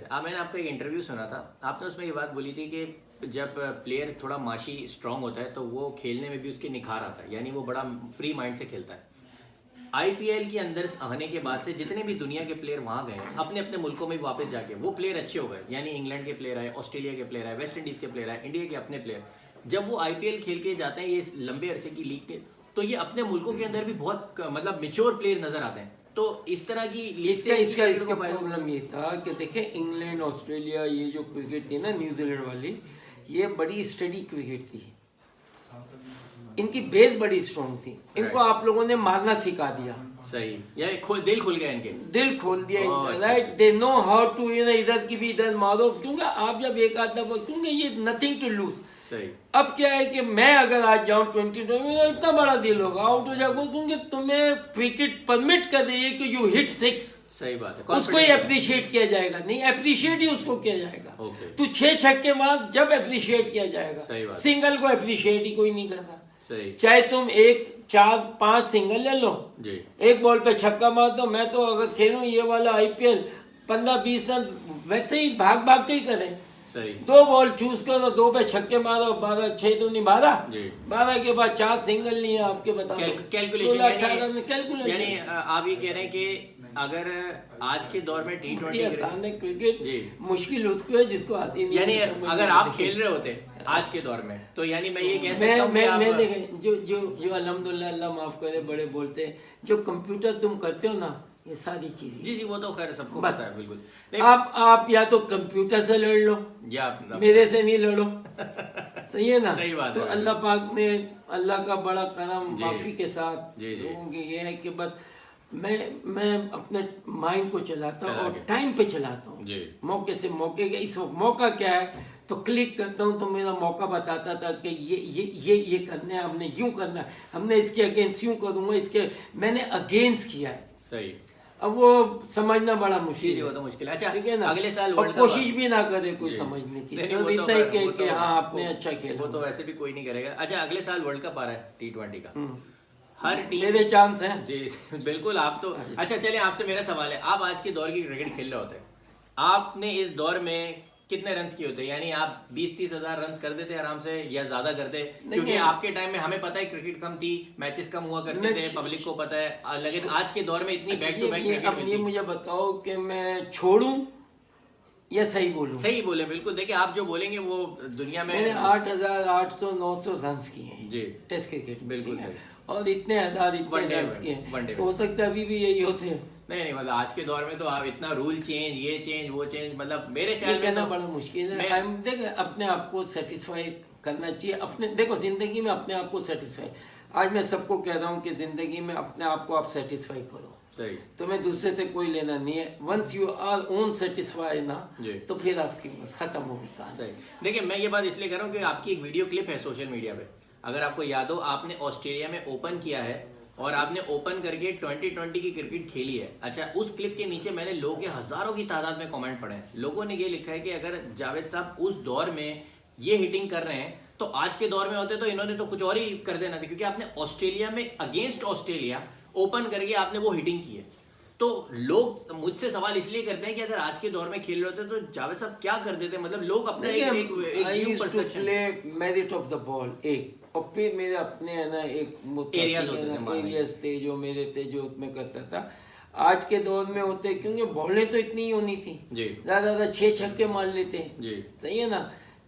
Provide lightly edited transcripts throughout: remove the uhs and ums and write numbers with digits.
से। मैंने आपका एक इंटरव्यू सुना था, आपने उसमें ये बात बोली थी कि जब प्लेयर थोड़ा माशी स्ट्रांग होता है तो वो खेलने में भी उसके निखार आता है, यानी वो बड़ा फ्री माइंड से खेलता है। आईपीएल के अंदर आने के बाद से जितने भी दुनिया के प्लेयर वहां गए हैं, अपने अपने मुल्कों में वापस जाके वो प्लेयर अच्छे हो गए, यानी इंग्लैंड के प्लेयर आए, ऑस्ट्रेलिया के प्लेयर आए, वेस्ट इंडीज के प्लेयर आए, इंडिया के अपने प्लेयर, जब वो आईपीएल खेल के जाते हैं ये लंबे अरसे की लीग के, तो ये अपने मुल्कों के अंदर भी बहुत मतलब मेच्योर प्लेयर नजर आते हैं। तो इस तरह की इसका प्रॉब्लम ये था कि देखें, इंग्लैंड ऑस्ट्रेलिया ये जो क्रिकेट थी ना, न्यूजीलैंड वाली, ये बड़ी स्टडी क्रिकेट थी, इनकी बेस बड़ी स्ट्रॉन्ग थी, इनको आप लोगों ने मारना सिखा दिया। सही, यानी दिल खुल गया इनके, दिल खोल दिया इनका, right. They know how to, इधर की भी इधर मारो, क्योंकि आप जब एक आध दफा, क्योंकि ये नथिंग टू लूज। सही। अब क्या है कि मैं अगर आज जाऊं 20 में, इतना बड़ा दिल होगा, आउट हो जाऊंगा, क्योंकि तुम्हें क्रिकेट परमिट कर रही है कि यू हिट 6। सही बात है, उसको ही अप्रिशिएट किया जाएगा, नहीं अप्रिशिएट ही उसको किया जाएगा। Okay. तू 6 छक्के मार, जब अप्रिशिएट किया जाएगा। सिंगल को अप्रिशिएट ही कोई नहीं करता। सही। चाहे तुम 1 4 5 सिंगल ले लो जी, एक बॉल पे छक्का मार दो। मैं तो अगर खेलूं ये वाला आईपीएल 15-20 रन वैसे ही भाग भाग के ही करें। सही। 2 बॉल चूज करो, 2 पे छक्के मारो, 12 6 तो नहीं 12, 12 के बाद 4 सिंगल नहीं है आपके, बताओ कैलकुलेशन, 16-18 में कैलकुलेशन। यानी आप ये कह रहे हैं कि अगर आज के दौर में T20 क्रिकेट मुश्किल उसको है जिसको आती नहीं। यानी अगर आप खेल रहे होते आज के दौर में, तो यानी मैं ये कह सकता हूं मैं देखें, जो अल्हम्दुलिल्लाह, अल्लाह माफ करे, बड़े बोलते हैं, जो कंप्यूटर तुम करते हो ना, ये सारी चीजें, जी वो तो खैर सबको पता है, बिल्कुल। आप या तो कंप्यूटर से लड़ लो, या मेरे से नहीं लड़ो। सही है ना? सही बात तो है। अल्लाह पाक ने, अल्लाह का बड़ा करम माफी के साथ लोगों की ये है कि बस मैं अपने माइंड को चलाता हूँ और टाइम पे चलाता हूँ, मौके से मौके के। इस वक्त मौका क्या है तो क्लिक करता हूँ, तो मेरा मौका बताता था कि ये करना है, हमने यूं करना है, हमने इसके अगेंस्ट यूं करूंगा, इसके मैंने अगेंस्ट किया है। सही। अब वो समझना बड़ा मुश्किल है, वो तो मुश्किल है। अच्छा, ठीक है ना? अगले साल और कोशिश भी ना करे कोई समझने की, तो इतना ही कि हाँ आपने अच्छा खेला, वो तो वैसे भी कोई नहीं करेगा। अच्छा, अगले साल वर्ल्ड कप आ रहा है T20 का, हर टीम, मेरे चांस हैं जी बिल्कुल। आप तो अच्छा चलिए, आपसे मेरा सवाल है, आप आज के दौर की क्रिकेट खेल रहे होते, आपने इस दौर में कितने रन्स किए होते? यानी आप 20-30 हजार रन कर देते आराम से, या ज्यादा करते? क्योंकि आपके टाइम में हमें पता है क्रिकेट कम थी, मैचेस कम हुआ करते थे, पब्लिक को पता है, लेकिन आज के दौर में इतनी बैक टू बैक क्रिकेट। अब ये मुझे बताओ कि मैं छोड़ूं या सही बोलूं? सही बोले, बिल्कुल। देखिए, आप जो बोलेंगे वो दुनिया में, मैंने 8,800-900 रन किए हैं जी टेस्ट क्रिकेट, बिल्कुल सही, और इतने रन किए हैं, तो हो सकता है अभी भी यही होते हैं। नहीं, मतलब आज के दौर में तो आप इतना रूल चेंज, ये चेंज, वो चेंज, मतलब मेरे ख्याल में कहना बड़ा मुश्किल है। देख, अपने आप को सेटिस्फाई करना चाहिए, अपने, देखो जिंदगी में अपने आप को सेटिस्फाई, आज मैं सबको कह रहा हूँ कि जिंदगी में अपने आप को आप सेटिस्फाई करो। सही। तुम्हें दूसरे से कोई लेना नहीं है। Once you are own satisfy ना, तो फिर आपकी बस खत्म होगी कहानी। सही। देखिए, मैं ये बात इसलिए कर रहा हूँ कि आपकी एक वीडियो क्लिप है सोशल मीडिया पे, अगर आपको याद हो, आपने ऑस्ट्रेलिया में ओपन किया है और आपने ओपन करके 2020 की क्रिकेट खेली है। अच्छा, उस क्लिप के नीचे मैंने लोगों के हजारों की तादाद में कमेंट पढ़े हैं। लोगों ने ये लिखा है कि अगर जावेद साहब उस दौर में ये हिटिंग कर रहे हैं तो आज के दौर में होते तो इन्होंने तो कुछ और ही कर देना था, क्योंकि आपने ऑस्ट्रेलिया में अगेंस्ट ऑस्ट्रेलिया ओपन करके आपने वो हिटिंग की है। तो लोग मुझसे सवाल इसलिए करते हैं कि अगर आज के दौर में खेल रहे होते तो जावेद साहब क्या कर देते, मतलब लोग अपने मेरिट ऑफ द बॉल एक, और फिर मेरे अपने है ना एक एरियाज थे जो मेरे थे, जो मैं करता था। आज के दौर में होते क्योंकि बॉलें तो इतनी ही होनी थी, ज्यादा 6 छक्के मार लेते, सही है ना?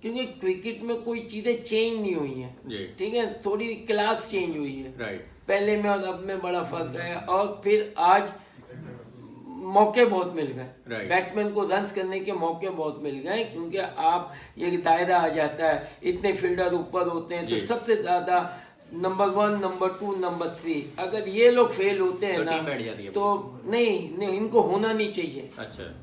क्योंकि क्रिकेट में कोई चीजें चेंज नहीं हुई है, ठीक है, थोड़ी क्लास चेंज हुई है, पहले में और अब में बड़ा फर्क है। और फिर आज मौके बहुत मिल गए, बैट्समैन को रन्स करने के मौके बहुत मिल गए, क्योंकि आप ये दायरा आ जाता है, इतने फील्डर ऊपर होते हैं, तो सबसे ज्यादा नंबर 1, नंबर 2, नंबर 3, अगर ये लोग फेल होते हैं ना तो नहीं, इनको होना नहीं चाहिए। अच्छा,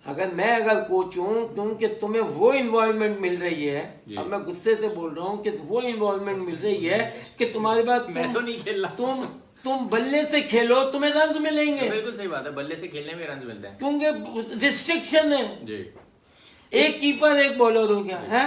अगर कोच हूँ, क्योंकि तुम्हें वो इन्वॉल्वमेंट मिल रही है, अब मैं गुस्से से बोल रहा हूँ कि वो इन्वॉल्वमेंट मिल रही है कि तुम्हारे पास, मैं तो नहीं खेल रहा, तुम बल्ले से खेलो, तुम्हें रन मिलेंगे। बिल्कुल सही बात है, बल्ले से खेलने में रन मिलते हैं, क्योंकि रिस्ट्रिक्शन है जी। एक कीपर एक बॉलर हो गया है,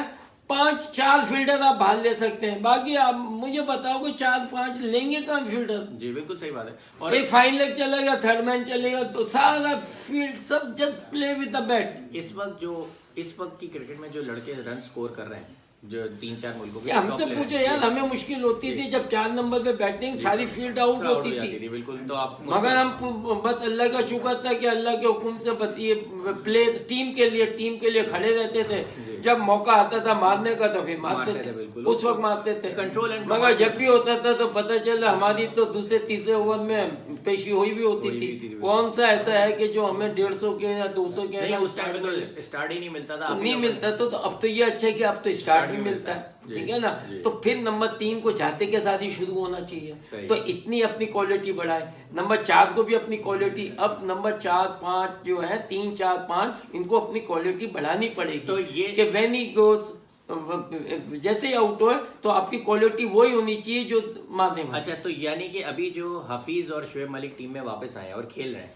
4 फील्डर आप बाहर ले सकते हैं, बाकी आप मुझे बताओ कि 4-5 लेंगे कहाँ फील्डर? जी बिल्कुल सही बात है। और एक फाइन लेग चलेगा, थर्ड मैन चलेगा, तो सारा फील्ड सब just play with the bat. इस वक्त की क्रिकेट में जो लड़के रन स्कोर कर रहे हैं, जो 3-4 मुल्कों के हमसे पूछे यार, हमें मुश्किल होती थी जब 4 नंबर पे बैटिंग सारी फील्ड आउट होती थी। बिल्कुल। तो आप मगर हम बस अल्लाह का शुक्र था कि अल्लाह के हुक्म से बस ये प्ले टीम के लिए खड़े रहते थे। जब मौका आता था मारने का तो फिर मारते थे, उस वक्त मारते थे कंट्रोल। मगर जब भी होता था तो पता चला हमारी तो दूसरे तीसरे ओवर में पेशी हुई भी होती थी। कौन सा ऐसा है कि जो हमें 150 के या 200 के उस टाइम में तो स्टार्ट ही नहीं मिलता था, नहीं मिलता था। तो अब तो ये अच्छा है कि अब तो स्टार्ट भी मिलता है, ठीक है ना। तो फिर नंबर 3 को जाते के साथ ही शुरू होना चाहिए। तो इतनी अपनी क्वालिटी बढ़ाए। नंबर 4 को भी अपनी क्वालिटी, अब नंबर 4-5 जो है 3-4-5 इनको अपनी क्वालिटी बढ़ानी पड़ेगी। तो ये कि व्हेन ही गोस जैसे ही आउट हो तो आपकी क्वालिटी वही होनी चाहिए जो मारने में। अच्छा, तो यानी कि अभी जो हफीज और शुएब मलिक टीम में वापस आए और खेल रहे हैं,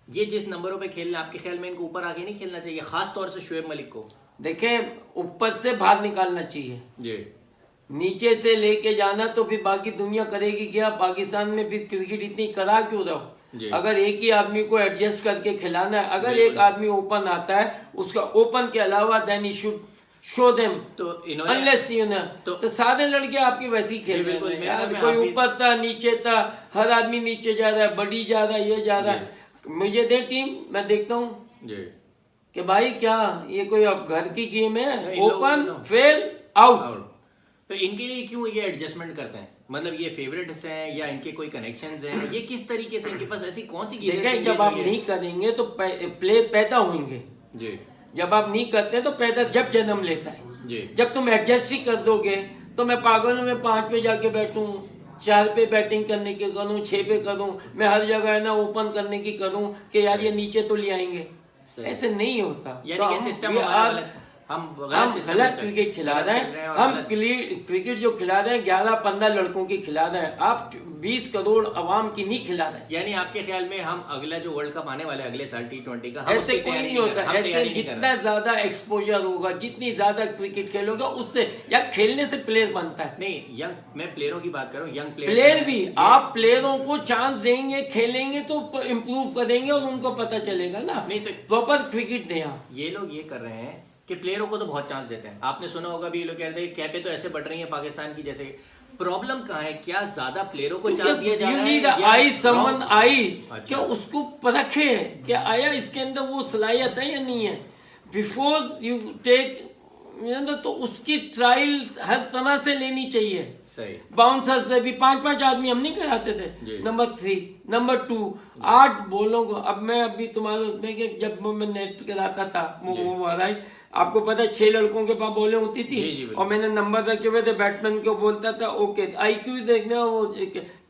ये जिस नंबरों पे खेल रहे हैं, आपके ख्याल में इनको ऊपर आके नहीं खेलना चाहिए, खास तौर से शुएब मलिक को? देखें, ऊपर से बाहर निकालना चाहिए जी, नीचे से लेके जाना तो फिर बाकी दुनिया करेगी क्या? पाकिस्तान में फिर क्रिकेट इतनी करा क्यों रहो? अगर एक ही आदमी को एडजस्ट करके खिलाना है, अगर एक आदमी ओपन आता है उसका ओपन के अलावा then he should show them, तो अनलेस यू ना तो सारे लड़के आपकी वैसी खेल रहे हैं। कोई ऊपर था, नीचे था, हर आदमी नीचे जा रहा है, बड़ी जा रहा है, ये जा रहा है। मुझे दे टीम, मैं देखता हूँ कि भाई क्या ये कोई अब घर की गेम है? Open fail out. तो इनके लिए क्यों ये एडजस्टमेंट करते हैं? मतलब ये फेवरेट्स हैं या इनके कोई कनेक्शंस हैं? ये चीज तरीके से इनके पास ऐसी कौन सी चीज है? जब आप नहीं करेंगे तो प्ले पैदा होंगे जी। जब आप नहीं करते तो पैदा जब जन्म लेता है जी। जब तुम एडजस्ट ही कर दोगे तो मैं पागल हूँ, मैं 5 पे जाके बैठूं, 4 पे बैटिंग करने की करूं, 6 पे करूं, मैं हर जगह है ना ओपन करने की करूं कि यार ये नीचे तो ले आएंगे। ऐसे नहीं होता। तो हम गलत क्रिकेट खिला रहे हैं। हम क्रिकेट जो खिला रहे हैं 11-15 लड़कों की खिला रहे हैं, आप 20 करोड़ अवाम की नहीं खिला रहे। यानी आपके ख्याल में हम अगला जो वर्ल्ड कप आने वाला है अगले साल T20 का, ऐसे कोई नहीं होता। ऐसे जितना ज्यादा एक्सपोजर होगा, जितनी ज्यादा क्रिकेट खेलोगे उससे या खेलने से प्लेयर बनता है। नहीं, यंग, मैं प्लेयरों की बात कर रहा हूँ, यंग प्लेयर भी आप प्लेयरों को चांस देंगे, खेलेंगे तो इम्प्रूव करेंगे और उनको पता चलेगा ना। नहीं तो प्रॉपर क्रिकेट दें। ये लोग ये कर रहे हैं कि प्लेयरों को तो बहुत चांस देते हैं। आपने सुना होगा भी, ये लोग कहते हैं कैपे तो ऐसे बढ़ रही है पाकिस्तान की जैसे। प्रॉब्लम कहाँ है? क्या ज्यादा प्लेयरों को चांस दिया जा रहा है? क्या उसको परखे क्या आया इसके अंदर वो सलाहियत है या नहीं है? बिफोर यू टेक तो उसकी ट्रायल हर तरह से लेनी चाहिए। सही। बाउंसर से भी 5-5 आदमी हम नहीं कराते थे। नंबर 3, नंबर 2, 8 बॉलों को। अब मैं अभी तुम्हारे उसमें जब मैं नेट कराता था राइट, आपको पता है 6 लड़कों के पास बॉलें होती थी और मैंने नंबर रखे हुए थे, बैट्समैन को बोलता था ओके IQ देखना वो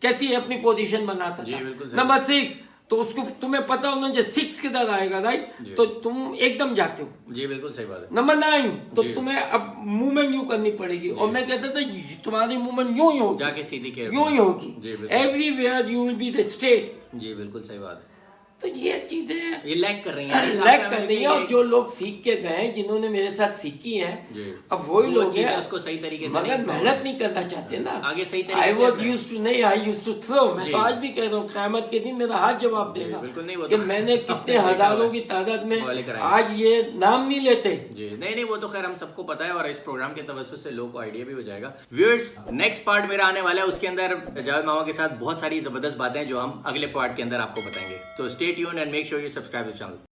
कैसी अपनी पोजीशन बनाता था। नंबर 6 तो उसको तुम्हें पता होना जो 6 किधर आएगा राइट, तो तुम एकदम जाते हो। जी बिल्कुल सही बात है। नंबर 9 तो तुम्हें अब मूवमेंट यूं करनी पड़ेगी और मैं कहता था तुम्हारी मूवमेंट यूं ही होगी, जाके सीधी यूं ही होगी। Everywhere you will be the state. जी बिल्कुल सही बात है। तो ये चीजें ये लैग कर रही हैं, लैग कर रही हैं। और जो लोग सीख के गए, जिन्होंने मेरे साथ सीखी है, अब वही लोग हैं उसको सही तरीके से मगर मेहनत नहीं करना चाहते ना। आगे सही तरीके आई वॉज यूज्ड टू नहीं, आई यूज्ड टू थ्रो। मैं तो आज भी कह रहा हूँ क़यामत के दिन मेरा हाथ जवाब देगा कि मैंने कितने हजारों की तादाद में आज ये नाम नहीं लेते। जी नहीं, वो तो खैर हम सबको पता है और इस प्रोग्राम के तवज्जुह से लोगों को आइडिया भी हो जाएगा। व्यूअर्स, नेक्स्ट पार्ट मेरा आने वाला है, उसके अंदर जावेद मामा के साथ बहुत सारी जबरदस्त बातें जो हम अगले पार्ट के अंदर आपको बताएंगे। तो stay tuned and make sure you subscribe the channel.